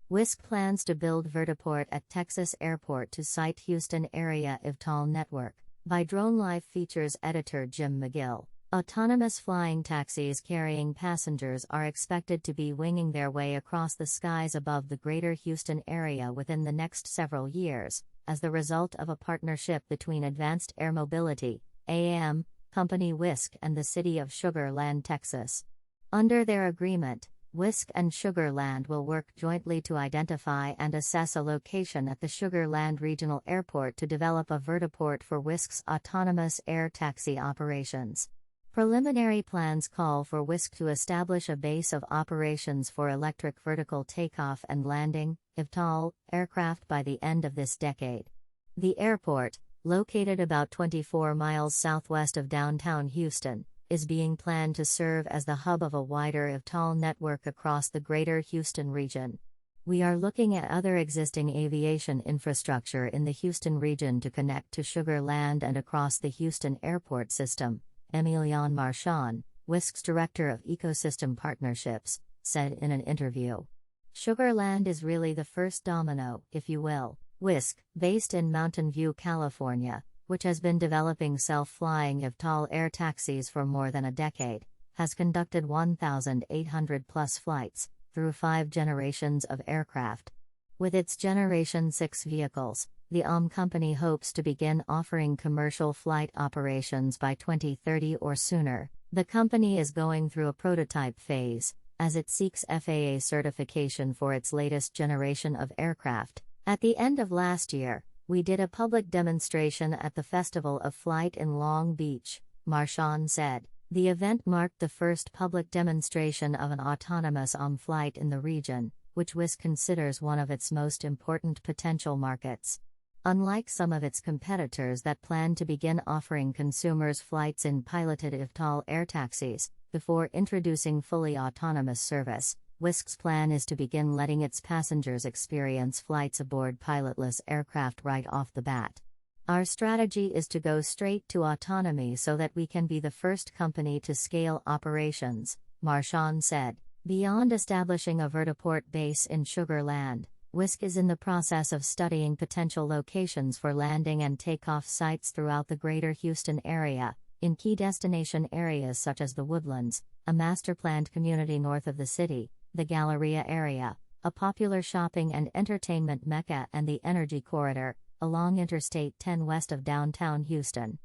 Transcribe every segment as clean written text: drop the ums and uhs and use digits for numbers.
Wisk plans to build Vertiport at Texas Airport to site Houston area eVTOL network, by DroneLife features editor Jim Magill. Autonomous flying taxis carrying passengers are expected to be winging their way across the skies above the greater Houston area within the next several years, as the result of a partnership between Advanced Air Mobility, AAM, company Wisk and the city of Sugar Land, Texas. Under their agreement, Wisk and Sugar Land will work jointly to identify and assess a location at the Sugar Land Regional Airport to develop a vertiport for Wisk's autonomous air taxi operations. Preliminary plans call for Wisk to establish a base of operations for electric vertical takeoff and landing (eVTOL) aircraft by the end of this decade. The airport, located about 24 miles southwest of downtown Houston, is being planned to serve as the hub of a wider eVTOL network across the greater Houston region. We are looking at other existing aviation infrastructure in the Houston region to connect to Sugar Land and across the Houston airport system, Emilien Marchand, Wisk's director of ecosystem partnerships, said in an interview. Sugar Land is really the first domino, if you will. Wisk, based in Mountain View, California, which has been developing self-flying eVTOL air taxis for more than a decade, has conducted 1,800-plus flights, through 5 generations of aircraft. With its Generation 6 vehicles, the company hopes to begin offering commercial flight operations by 2030 or sooner. The company is going through a prototype phase, as it seeks FAA certification for its latest generation of aircraft. At the end of last year, we did a public demonstration at the Festival of Flight in Long Beach, Marchand said. The event marked the first public demonstration of an autonomous flight in the region, which Wisk considers one of its most important potential markets. Unlike some of its competitors that plan to begin offering consumers flights in piloted eVTOL air taxis, before introducing fully autonomous service, Wisk's plan is to begin letting its passengers experience flights aboard pilotless aircraft right off the bat. Our strategy is to go straight to autonomy so that we can be the first company to scale operations, Marchand said. Beyond establishing a vertiport base in Sugar Land, Wisk is in the process of studying potential locations for landing and takeoff sites throughout the greater Houston area, in key destination areas such as the Woodlands, a master-planned community north of the city, the Galleria area, a popular shopping and entertainment mecca, and the Energy Corridor, along Interstate 10 west of downtown Houston.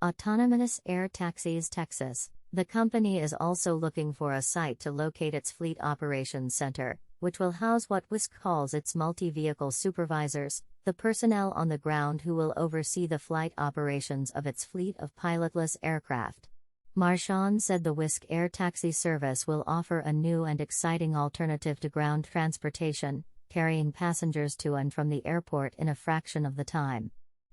Autonomous Air Taxis Texas. The company is also looking for a site to locate its fleet operations center, which will house what Wisk calls its multi-vehicle supervisors, the personnel on the ground who will oversee the flight operations of its fleet of pilotless aircraft. Marchand said the Wisk air taxi service will offer a new and exciting alternative to ground transportation, carrying passengers to and from the airport in a fraction of the time.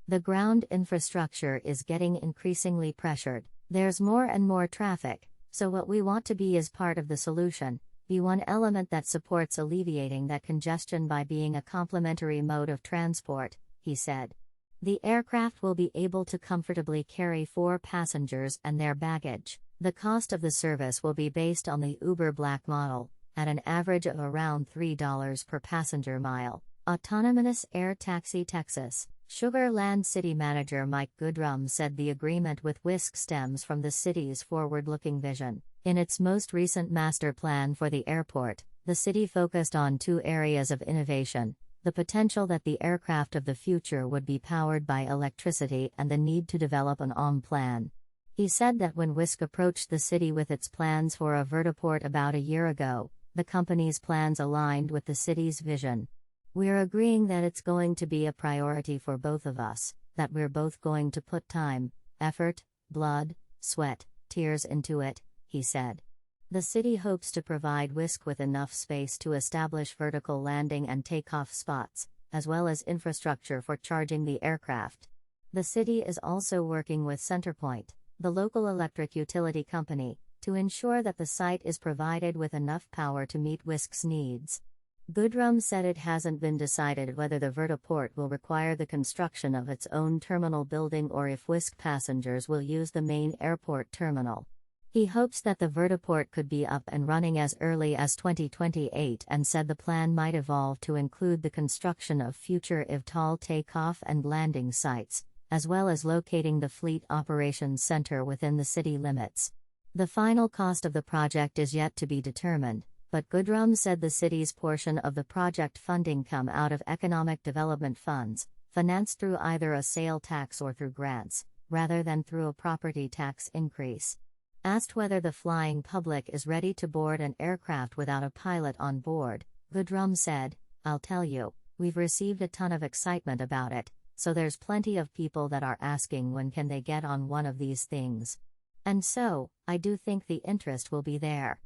The ground infrastructure is getting increasingly pressured. There's more and more traffic, so what we want to be is part of the solution, be one element that supports alleviating that congestion by being a complementary mode of transport, he said. The aircraft will be able to comfortably carry 4 passengers and their baggage. The cost of the service will be based on the Uber Black model, at an average of around $3 per passenger mile. Autonomous Air Taxi Texas. Sugar Land City Manager Mike Goodrum said the agreement with Wisk stems from the city's forward-looking vision. In its most recent master plan for the airport, the city focused on 2 areas of innovation: the potential that the aircraft of the future would be powered by electricity and the need to develop an plan. He said that when Wisk approached the city with its plans for a vertiport about a year ago, the company's plans aligned with the city's vision. We're agreeing that it's going to be a priority for both of us, that we're both going to put time, effort, blood, sweat, tears into it, he said. The city hopes to provide Wisk with enough space to establish vertical landing and takeoff spots, as well as infrastructure for charging the aircraft. The city is also working with Centerpoint, the local electric utility company, to ensure that the site is provided with enough power to meet Wisk's needs. Goodrum said it hasn't been decided whether the vertiport will require the construction of its own terminal building or if Wisk passengers will use the main airport terminal. He hopes that the vertiport could be up and running as early as 2028 and said the plan might evolve to include the construction of future eVTOL takeoff and landing sites, as well as locating the Fleet Operations Center within the city limits. The final cost of the project is yet to be determined, but Goodrum said the city's portion of the project funding come out of economic development funds, financed through either a sale tax or through grants, rather than through a property tax increase. Asked whether the flying public is ready to board an aircraft without a pilot on board, Goodrum said, "I'll tell you, we've received a ton of excitement about it, so there's plenty of people that are asking when can they get on one of these things. And so, I do think the interest will be there."